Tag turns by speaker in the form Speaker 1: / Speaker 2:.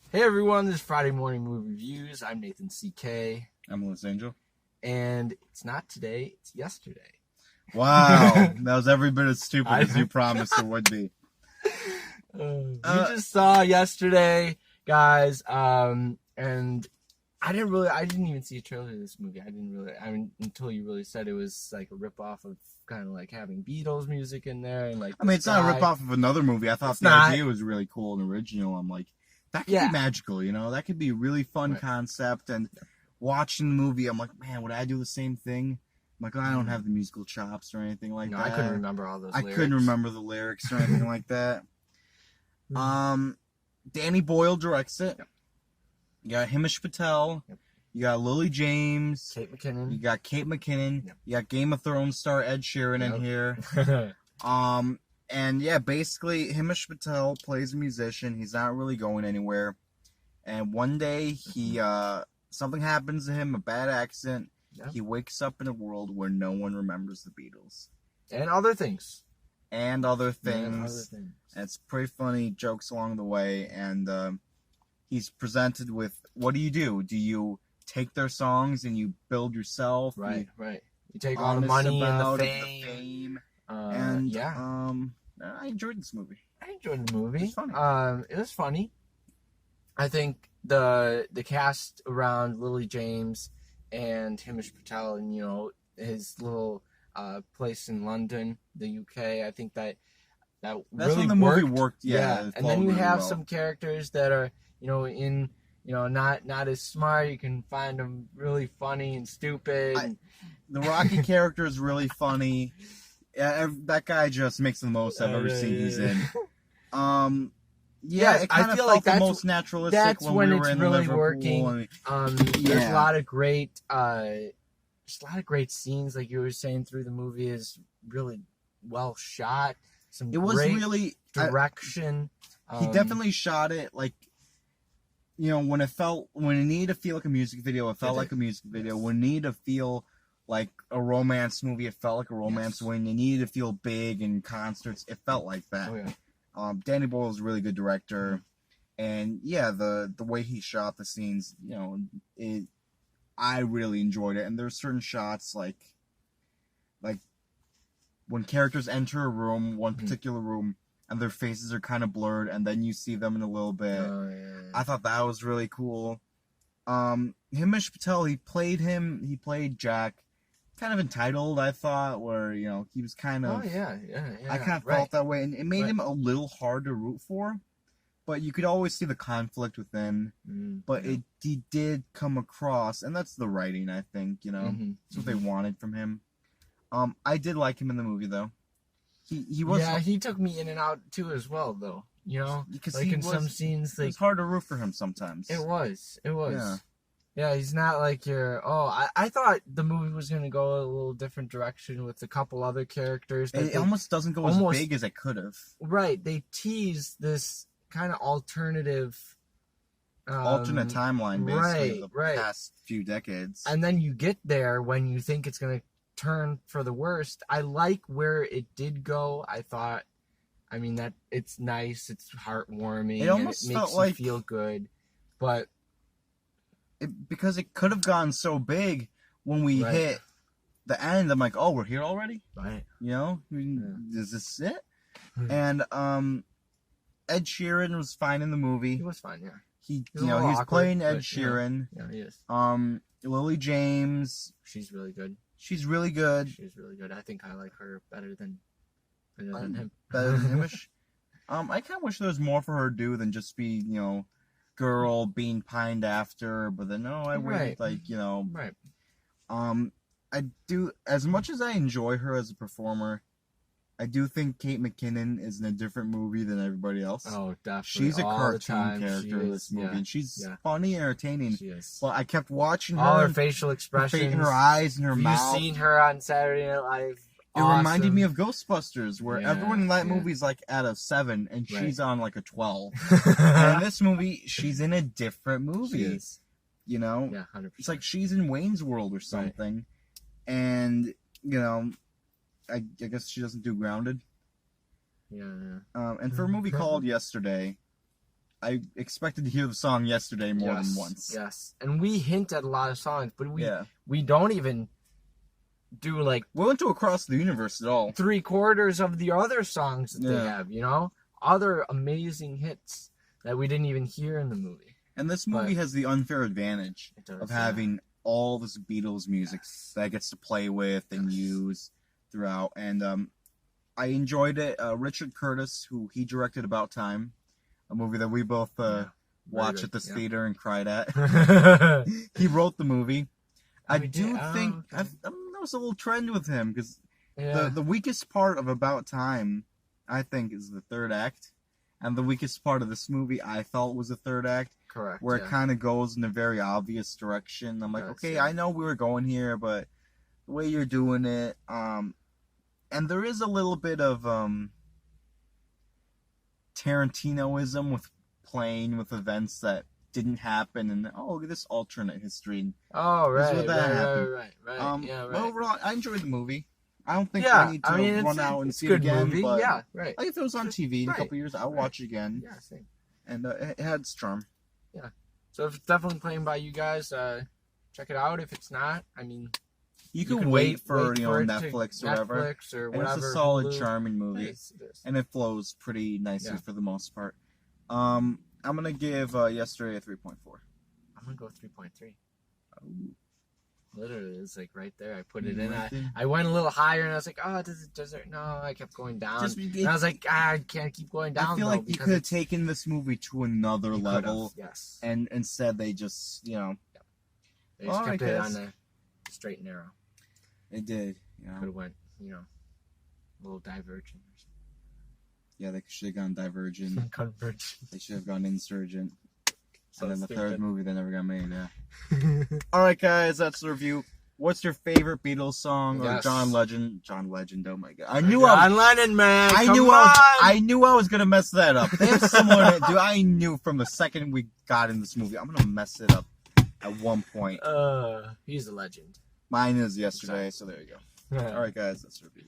Speaker 1: Hey everyone, this is Friday Morning Movie Reviews. I'm Nathan CK.
Speaker 2: I'm Louis Angel.
Speaker 1: And it's not today, it's yesterday.
Speaker 2: Wow, that was every bit as stupid as you promised it would be.
Speaker 1: We just saw yesterday, guys, and I didn't even see a trailer of this movie. Until you really said it was like a ripoff of kind of like having Beatles music in there. And like,
Speaker 2: it's not a ripoff of another movie. I thought the idea was really cool and original. I'm like, that could be magical, That could be a really fun concept. And watching the movie, I'm like, man, would I do the same thing? I'm like, I don't have the musical chops or anything like that.
Speaker 1: I couldn't remember all those lyrics.
Speaker 2: I couldn't remember the lyrics or anything like that. Danny Boyle directs it. Yep. You got Himesh Patel. Yep. You got Lily James.
Speaker 1: Kate McKinnon.
Speaker 2: You got Kate McKinnon. Yep. You got Game of Thrones star Ed Sheeran in here. And yeah, basically, Himesh Patel plays a musician. He's not really going anywhere. And one day, he something happens to him, a bad accident. Yep. He wakes up in a world where no one remembers the Beatles.
Speaker 1: And other things.
Speaker 2: And other things. And it's pretty funny, jokes along the way. And he's presented with, what do? Do you take their songs and you build yourself?
Speaker 1: Right. You take all the money and the fame.
Speaker 2: I enjoyed this movie.
Speaker 1: I enjoyed the movie.
Speaker 2: It was funny.
Speaker 1: It was funny. I think the cast around Lily James and Himesh Patel and his little place in London, the UK. I think that's really
Speaker 2: when the movie worked. Yeah.
Speaker 1: And then you have some characters that are not as smart. You can find them really funny and stupid.
Speaker 2: The Rocky character is really funny. That guy just makes the most I've ever seen he's in. I feel like that's the most naturalistic.
Speaker 1: That's when it's really
Speaker 2: Liverpool.
Speaker 1: Working. There's a lot of great, scenes, like you were saying, through the movie. Is really well shot. It was great really direction.
Speaker 2: He definitely shot it like, when it needed to feel like a music video, it felt like a music video.
Speaker 1: Yes.
Speaker 2: When it needed to feel like a romance movie, it felt like a romance. Yes. When you needed to feel big in concerts, it felt like that.
Speaker 1: Oh, yeah.
Speaker 2: Danny Boyle is a really good director, and the way he shot the scenes, I really enjoyed it. And there's certain shots like when characters enter a room, one particular room, and their faces are kind of blurred, and then you see them in a little bit.
Speaker 1: Oh, yeah.
Speaker 2: I thought that was really cool. Himesh Patel, he played Jack. Kind of entitled, I thought, where he was kind of.
Speaker 1: Oh yeah.
Speaker 2: I kind of felt that way, and it made him a little hard to root for, but you could always see the conflict within. But he did come across, and that's the writing, I think. That's what they wanted from him. I did like him in the movie, though. He was.
Speaker 1: Yeah, he took me in and out too, as well, though.
Speaker 2: Because
Speaker 1: like in some scenes,
Speaker 2: it was hard to root for him sometimes.
Speaker 1: It was. Yeah, he's not like your... I thought the movie was going to go a little different direction with a couple other characters.
Speaker 2: It almost doesn't go as big as it could have.
Speaker 1: Right. They tease this kind of alternative...
Speaker 2: alternate timeline, basically, the past few decades.
Speaker 1: And then you get there when you think it's going to turn for the worst. I like where it did go. I thought... that it's nice, it's heartwarming,
Speaker 2: it almost
Speaker 1: makes you feel good. But...
Speaker 2: because it could have gone so big when we hit the end. I'm like, oh, we're here already?
Speaker 1: Right.
Speaker 2: Is this it? And Ed Sheeran was fine in the movie.
Speaker 1: He was fine, yeah.
Speaker 2: He's playing Ed Sheeran.
Speaker 1: Yeah, he is.
Speaker 2: Lily James.
Speaker 1: She's really good.
Speaker 2: She's really good.
Speaker 1: I think I like her better than him.
Speaker 2: Better than Himish. I kind of wish there was more for her to do than just be, girl being pined after, but then I waited
Speaker 1: Right.
Speaker 2: I do, as much as I enjoy her as a performer, I do think Kate McKinnon is in a different movie than everybody else.
Speaker 1: Oh, definitely.
Speaker 2: She's a cartoon character in this movie, and she's funny and entertaining.
Speaker 1: She is.
Speaker 2: But I kept watching her.
Speaker 1: All her facial expressions.
Speaker 2: Her eyes and her mouth.
Speaker 1: You've seen her on Saturday Night Live.
Speaker 2: It reminded me of Ghostbusters, where everyone in that movie is like at a 7, and she's on like a 12. And in this movie, she's in a different movie.
Speaker 1: She is.
Speaker 2: Yeah,
Speaker 1: 100%.
Speaker 2: It's like she's in Wayne's World or something. Right. And, I guess she doesn't do Grounded.
Speaker 1: Yeah.
Speaker 2: And for a movie called Yesterday, I expected to hear the song yesterday more than once.
Speaker 1: Yes, and we hint at a lot of songs, but
Speaker 2: Yeah.
Speaker 1: we don't even do like
Speaker 2: We went to Across the Universe at all.
Speaker 1: 3/4 of the other songs that they
Speaker 2: Yeah.
Speaker 1: have, you know? Other amazing hits that we didn't even hear in the movie.
Speaker 2: And this movie
Speaker 1: But-
Speaker 2: has the unfair advantage
Speaker 1: It does,
Speaker 2: of
Speaker 1: yeah.
Speaker 2: having all this Beatles music
Speaker 1: Yes.
Speaker 2: that it gets to play with and
Speaker 1: Yes.
Speaker 2: use throughout. And I enjoyed it. Richard Curtis, who he directed About Time, a movie that we both
Speaker 1: Yeah.
Speaker 2: watched
Speaker 1: good,
Speaker 2: at this
Speaker 1: yeah.
Speaker 2: theater and cried at.
Speaker 1: yeah.
Speaker 2: He wrote the movie. I
Speaker 1: we
Speaker 2: do
Speaker 1: did? Oh,
Speaker 2: think
Speaker 1: okay.
Speaker 2: there was a little trend with him because the weakest part of About Time, I think, is the third act, and the weakest part of this movie I felt was the third act,
Speaker 1: correct.
Speaker 2: where
Speaker 1: yeah.
Speaker 2: it kind of goes in a very obvious direction. I'm like,
Speaker 1: Does,
Speaker 2: okay,
Speaker 1: yeah.
Speaker 2: I know we were going here, but the way you're doing it, and there is a little bit of Tarantinoism with playing with events that didn't happen, and look at this alternate history.
Speaker 1: Oh,
Speaker 2: This is
Speaker 1: right,
Speaker 2: what that
Speaker 1: right,
Speaker 2: happened.
Speaker 1: right. Yeah, right.
Speaker 2: But overall, I enjoyed the movie. I don't think
Speaker 1: yeah,
Speaker 2: we need to
Speaker 1: I mean,
Speaker 2: run out and
Speaker 1: it's
Speaker 2: see
Speaker 1: a
Speaker 2: it
Speaker 1: good
Speaker 2: again.
Speaker 1: movie.
Speaker 2: But
Speaker 1: Yeah, right.
Speaker 2: like if it was on TV in a
Speaker 1: Right,
Speaker 2: couple years, I'll
Speaker 1: right.
Speaker 2: watch it again.
Speaker 1: Yeah, same.
Speaker 2: And it had its charm.
Speaker 1: So if it's definitely playing by you guys, check it out. If it's not, I mean,
Speaker 2: You
Speaker 1: can
Speaker 2: can wait for
Speaker 1: wait
Speaker 2: you
Speaker 1: for
Speaker 2: know
Speaker 1: it to
Speaker 2: Netflix or whatever.
Speaker 1: Netflix or
Speaker 2: And
Speaker 1: whatever.
Speaker 2: it's a solid,
Speaker 1: Hulu.
Speaker 2: charming movie,
Speaker 1: Yes, it is.
Speaker 2: and it flows pretty nicely
Speaker 1: Yeah.
Speaker 2: for the most part. I'm gonna give Yesterday a 3.4.
Speaker 1: I'm gonna go 3.3.
Speaker 2: Oh,
Speaker 1: Literally, it's like right there. I put it in.
Speaker 2: right there.
Speaker 1: I went a little higher, and I was like, "Oh, does it?" No, I kept going down.
Speaker 2: Just
Speaker 1: and I was like, I can't keep going down.
Speaker 2: I feel
Speaker 1: though,
Speaker 2: like you
Speaker 1: because
Speaker 2: could have
Speaker 1: it's-
Speaker 2: taken this movie to another
Speaker 1: you could've,
Speaker 2: level,
Speaker 1: Yes.
Speaker 2: and instead they just
Speaker 1: They just
Speaker 2: Alright,
Speaker 1: kept it
Speaker 2: guys.
Speaker 1: on the straight and narrow.
Speaker 2: it did. You
Speaker 1: Could
Speaker 2: know,
Speaker 1: have went, a little divergent or
Speaker 2: yeah, they should have gone Divergent.
Speaker 1: something. Convergent.
Speaker 2: They should have gone Insurgent.
Speaker 1: So
Speaker 2: And then the
Speaker 1: stupid.
Speaker 2: third movie that never got made. Yeah. All right, guys, that's the review. What's your favorite Beatles song or
Speaker 1: Yes.
Speaker 2: John Legend? John Legend. Oh my god! I knew I
Speaker 1: John Lennon, man.
Speaker 2: I
Speaker 1: come
Speaker 2: knew
Speaker 1: on.
Speaker 2: I knew I was gonna mess that up. They have similar. Dude, I knew from the second we got in this movie, I'm gonna mess it up at one point.
Speaker 1: He's a legend.
Speaker 2: Mine is Yesterday, so there you go. All right, guys, that's the review.